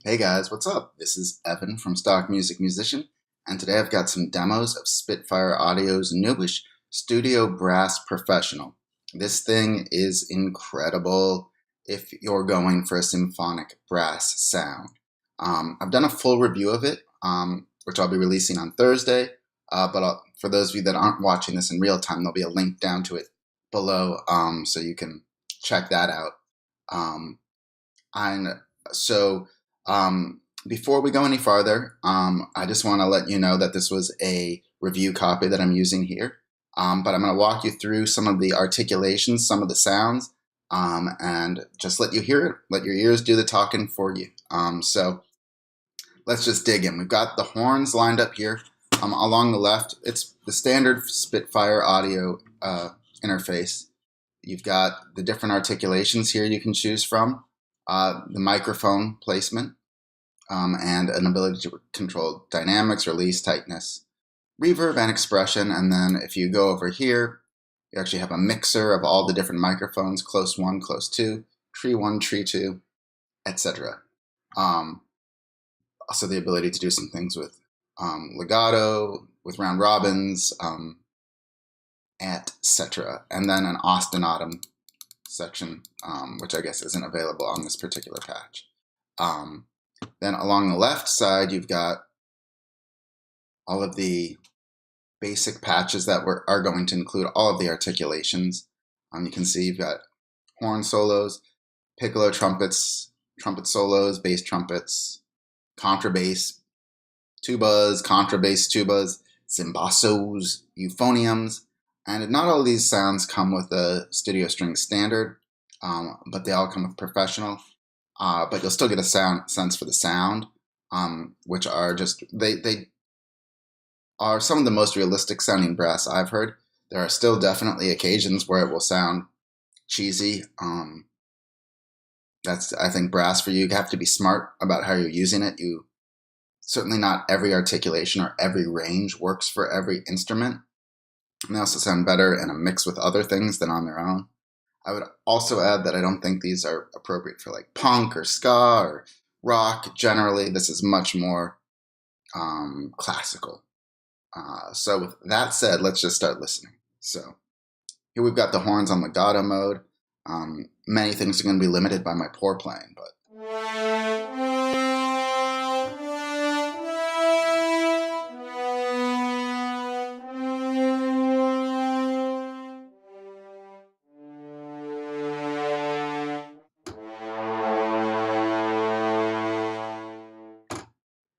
Hey guys, what's up? This is Evan from Stock Music Musician, and today I've got some demos of Spitfire Audio's newish Studio Brass Professional. This thing is incredible if you're going for a symphonic brass sound. I've done a full review of it, which I'll be releasing on Thursday, for those of you that aren't watching this in real time, there'll be a link down to it below, so you can check that out. And so before we go any farther, I just want to let you know that this was a review copy that I'm using here. But I'm going to walk you through some of the articulations, some of the sounds, and just let you hear it. Let your ears do the talking for you. So let's just dig in. We've got the horns lined up here. Along the left, it's the standard Spitfire audio interface. You've got the different articulations here you can choose from. The microphone placement, and an ability to control dynamics, release, tightness, reverb, and expression. And then if you go over here, you actually have a mixer of all the different microphones, close 1, close 2, tree 1, tree 2, etc. Also the ability to do some things with legato, with round robins, etc. And then an ostinatum section, which I guess isn't available on this particular patch. Then along the left side, you've got all of the basic patches that are going to include all of the articulations. You can see you've got horn solos, piccolo trumpets, trumpet solos, bass trumpets, contrabass, tubas, contrabass tubas, zimbassos, euphoniums, and not all of these sounds come with a studio string standard, but they all come with professional. But you'll still get a sense for the sound, which are just, they are some of the most realistic sounding brass I've heard. There are still definitely occasions where it will sound cheesy. That's, I think, brass for you. You have to be smart about how you're using it. Certainly not every articulation or every range works for every instrument. And they also sound better in a mix with other things than on their own. I would also add that I don't think these are appropriate for like punk or ska or rock. Generally, this is much more classical. So with that said, let's just start listening. So here we've got the horns on legato mode. Many things are going to be limited by my poor playing, but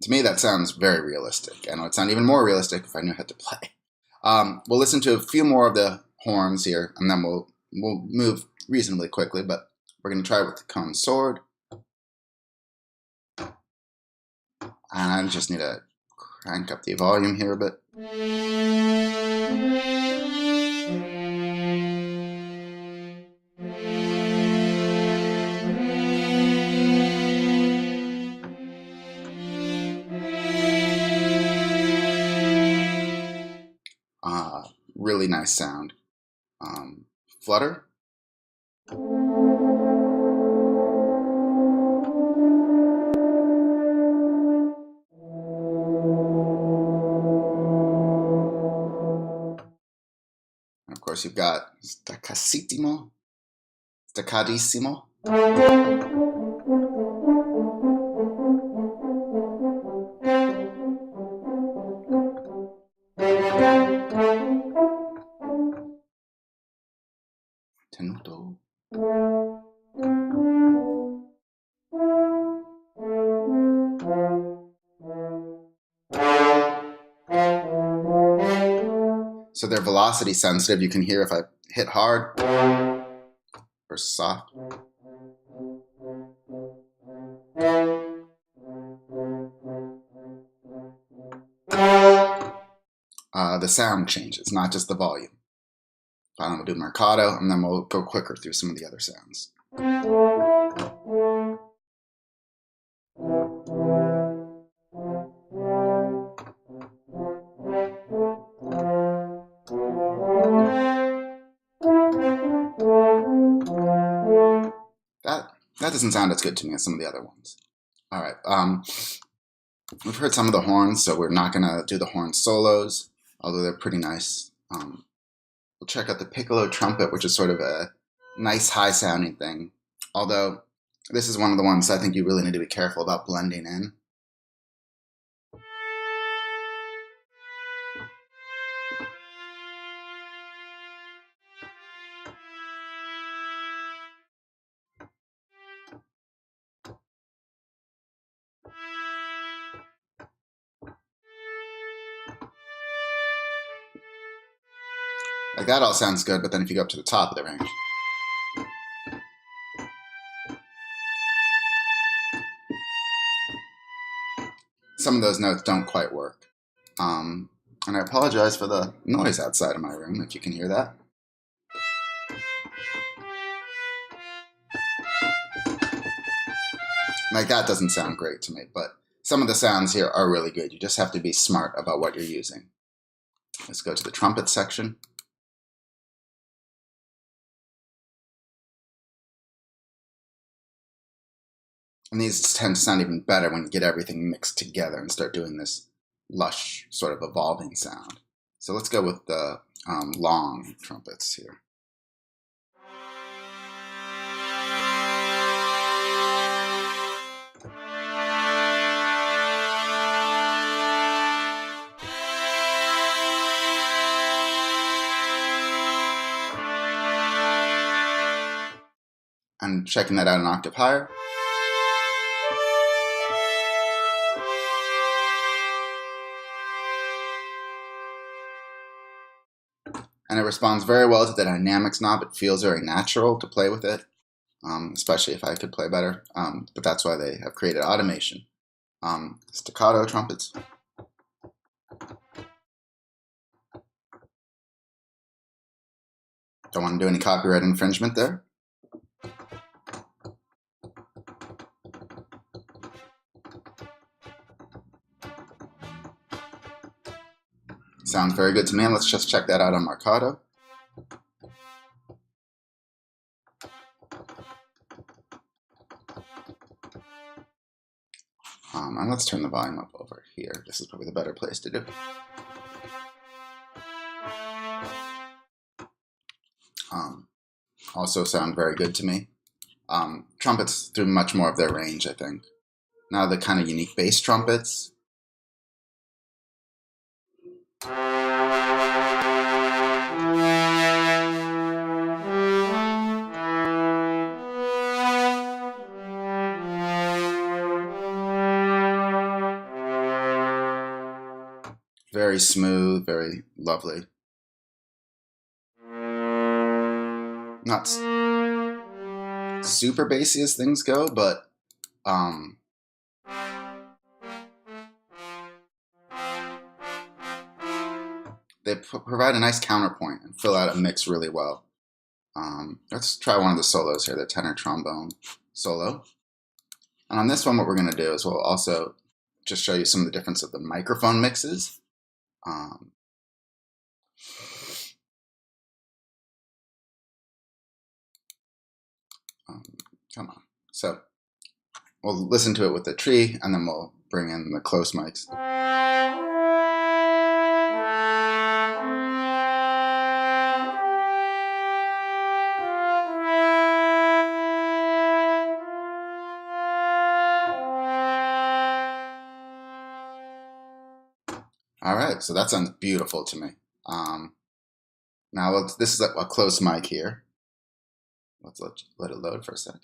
to me, that sounds very realistic, and it would sound even more realistic if I knew how to play. We'll listen to a few more of the horns here, and then we'll move reasonably quickly, but we're going to try with the cone sword. And I just need to crank up the volume here a bit. Really nice sound. Flutter. And of course, you've got staccatissimo. Tenuto. So they're velocity sensitive. You can hear if I hit hard versus soft. The sound changes, not just the volume. Finally, we'll do marcato, and then we'll go quicker through some of the other sounds. That doesn't sound as good to me as some of the other ones. All right. We've heard some of the horns, so we're not going to do the horn solos, although they're pretty nice. We'll check out the piccolo trumpet, which is sort of a nice high-sounding thing. Although this is one of the ones I think you really need to be careful about blending in. Like that all sounds good, but then if you go up to the top of the range, some of those notes don't quite work. And I apologize for the noise outside of my room, if you can hear that. Like that doesn't sound great to me, but some of the sounds here are really good. You just have to be smart about what you're using. Let's go to the trumpet section. And these tend to sound even better when you get everything mixed together and start doing this lush sort of evolving sound. So let's go with the long trumpets here. And checking that out an octave higher. And it responds very well to the dynamics knob. It feels very natural to play with it, especially if I could play better. But that's why they have created automation. Staccato trumpets. Don't want to do any copyright infringement there. Sounds very good to me. Let's just check that out on Marcato. And let's turn the volume up over here. This is probably the better place to do it. Also sound very good to me. Trumpets through much more of their range, I think. Now the kind of unique bass trumpets. Very smooth, very lovely. Not super bassy as things go, but they provide a nice counterpoint and fill out a mix really well. Let's try one of the solos here, the tenor trombone solo. And on this one, what we're going to do is we'll also just show you some of the difference of the microphone mixes. Come on. So we'll listen to it with the tree, and then we'll bring in the close mics. All right, so that sounds beautiful to me. Now this is a close mic here. Let's let it load for a sec.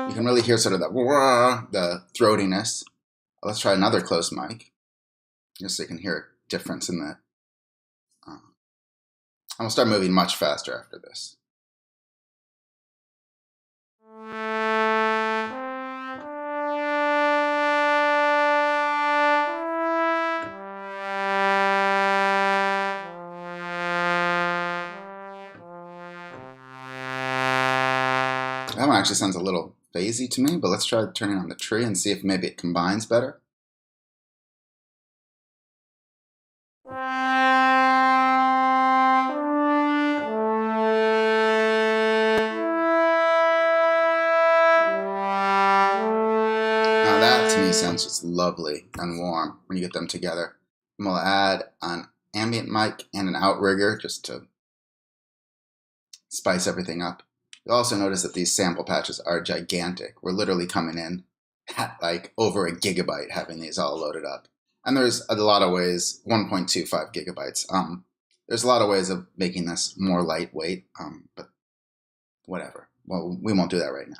You can really hear sort of the throatiness. Let's try another close mic, just so you can hear a difference in the. And we'll start moving much faster after this. That one actually sounds a little phasey to me, but let's try turning on the tree and see if maybe it combines better. Now that to me sounds just lovely and warm when you get them together. And we'll add an ambient mic and an outrigger just to spice everything up. You'll also notice that these sample patches are gigantic. We're literally coming in at like over a gigabyte having these all loaded up. And there's a lot of ways, 1.25 gigabytes. There's a lot of ways of making this more lightweight, but whatever. Well, we won't do that right now.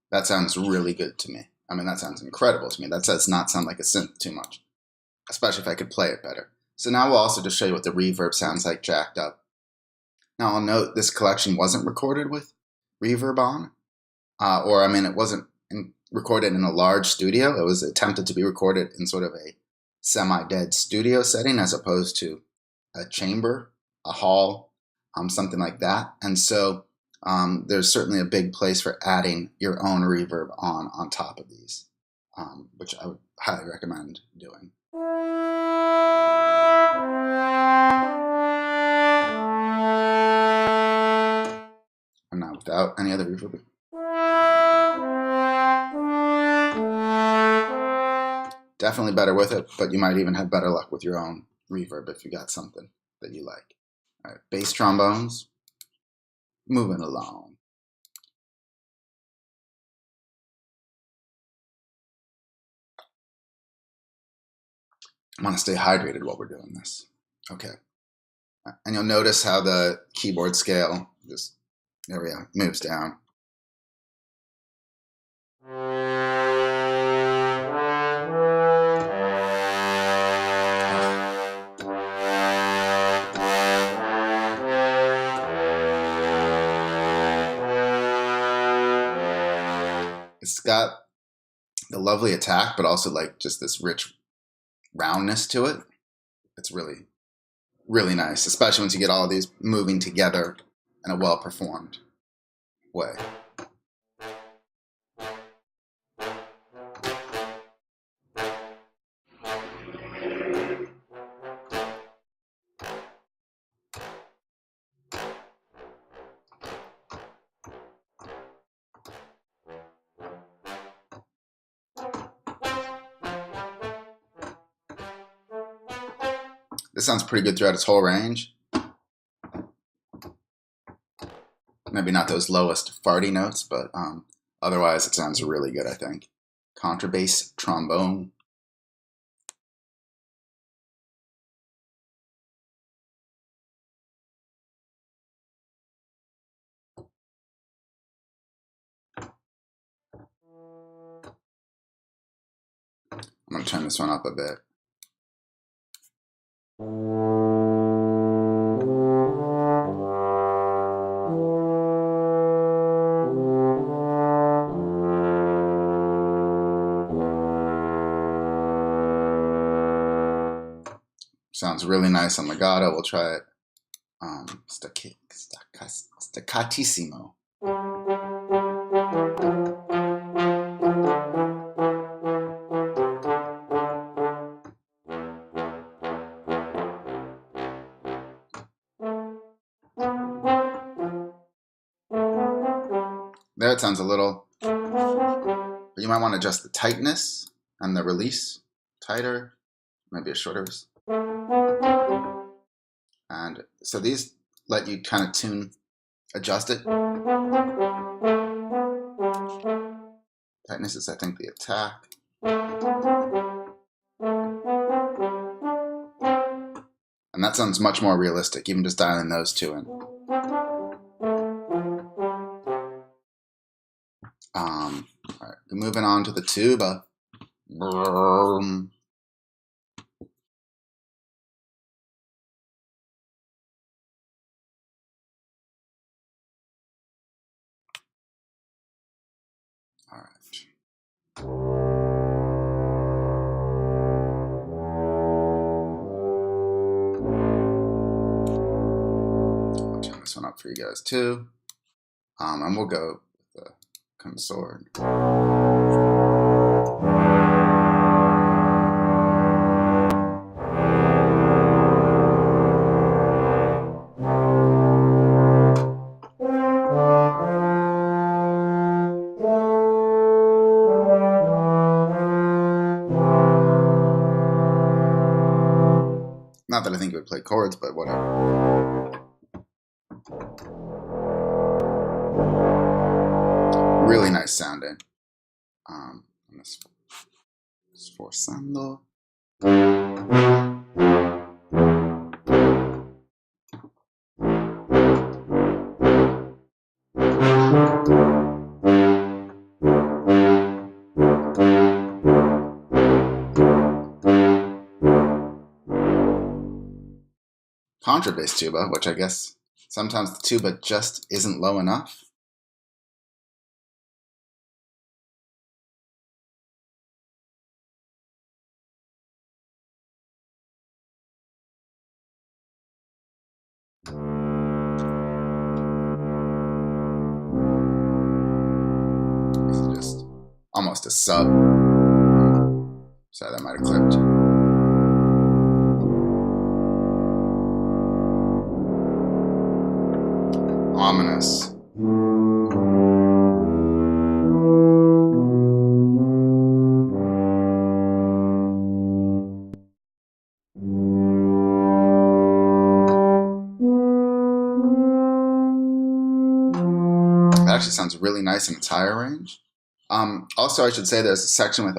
That sounds really good to me. I mean, that sounds incredible to me. That does not sound like a synth too much, especially if I could play it better. So now we'll also just show you what the reverb sounds like jacked up. Now I'll note this collection wasn't recorded with reverb on, it wasn't recorded in a large studio. It was attempted to be recorded in sort of a semi-dead studio setting as opposed to a chamber, a hall, something like that. And so there's certainly a big place for adding your own reverb on top of these, which I would highly recommend doing. And now without any other reverb. Definitely better with it, but you might even have better luck with your own reverb if you got something that you like. All right, bass trombones, moving along. I want to stay hydrated while we're doing this. Okay. And you'll notice how the keyboard scale just, there we go, moves down. It's got the lovely attack, but also like just this rich roundness to it. It's really, really nice, especially once you get all of these moving together in a well-performed way. This sounds pretty good throughout its whole range. Maybe not those lowest farty notes, but otherwise it sounds really good, I think. Contrabass, trombone. I'm going to turn this one up a bit. Sounds really nice on legato. We'll try it staccatissimo. There it sounds a little, but you might want to adjust the tightness and the release tighter, maybe a shorter. And so these let you kind of tune, adjust it. Tightness is, I think, the attack. And that sounds much more realistic, even just dialing those two in. All right, moving on to the tuba. All right. I'll turn this one up for you guys too. And we'll go with the consort. Not that I think it would play chords, but whatever. Really nice sounding. Sforzando. Contrabass tuba, which I guess sometimes the tuba just isn't low enough. This is just almost a sub. Sorry, that might have clipped. Ominous. That actually sounds really nice in its higher range. Also, I should say there's a section with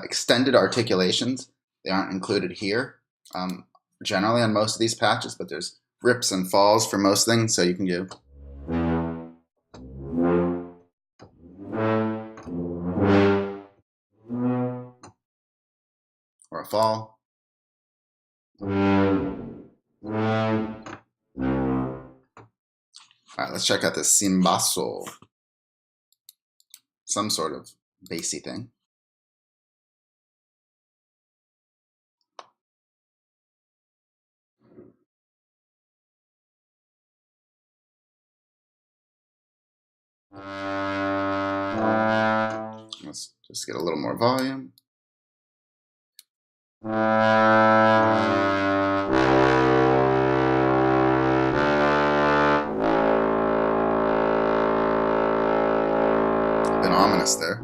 extended articulations. They aren't included here generally on most of these patches, but there's rips and falls for most things, so you can do. Or a fall. All right, let's check out this cimbasso. Some sort of bassy thing. Let's just get a little more volume. Been ominous there.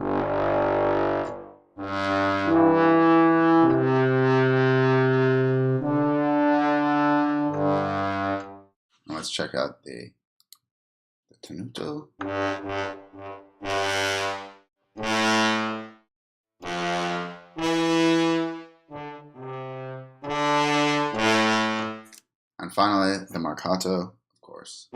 Let's check out the tenuto. And finally, the marcato, of course.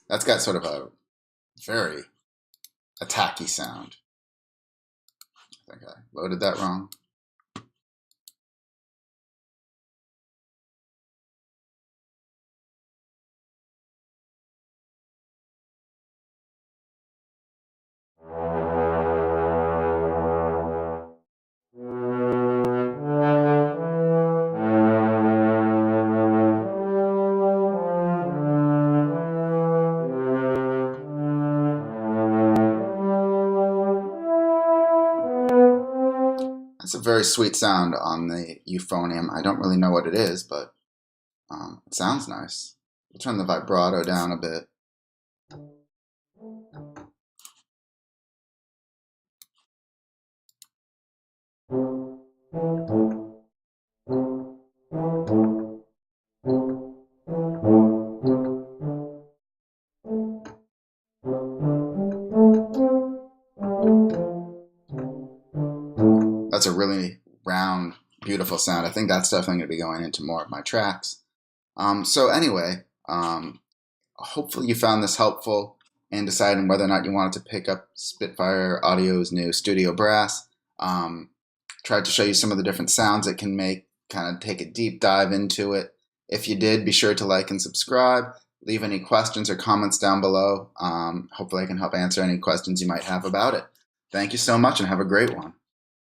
That's got sort of a very attacky sound. I think I loaded that wrong. It's a very sweet sound on the euphonium. I don't really know what it is, but it sounds nice. We'll turn the vibrato down a bit. That's a really round, beautiful sound. I think that's definitely going to be going into more of my tracks. So anyway, hopefully you found this helpful in deciding whether or not you wanted to pick up Spitfire Audio's new Studio Brass. Tried to show you some of the different sounds it can make kind of take a deep dive into it. If you did, be sure to like and subscribe. Leave any questions or comments down below. Hopefully I can help answer any questions you might have about it. Thank you so much and have a great one.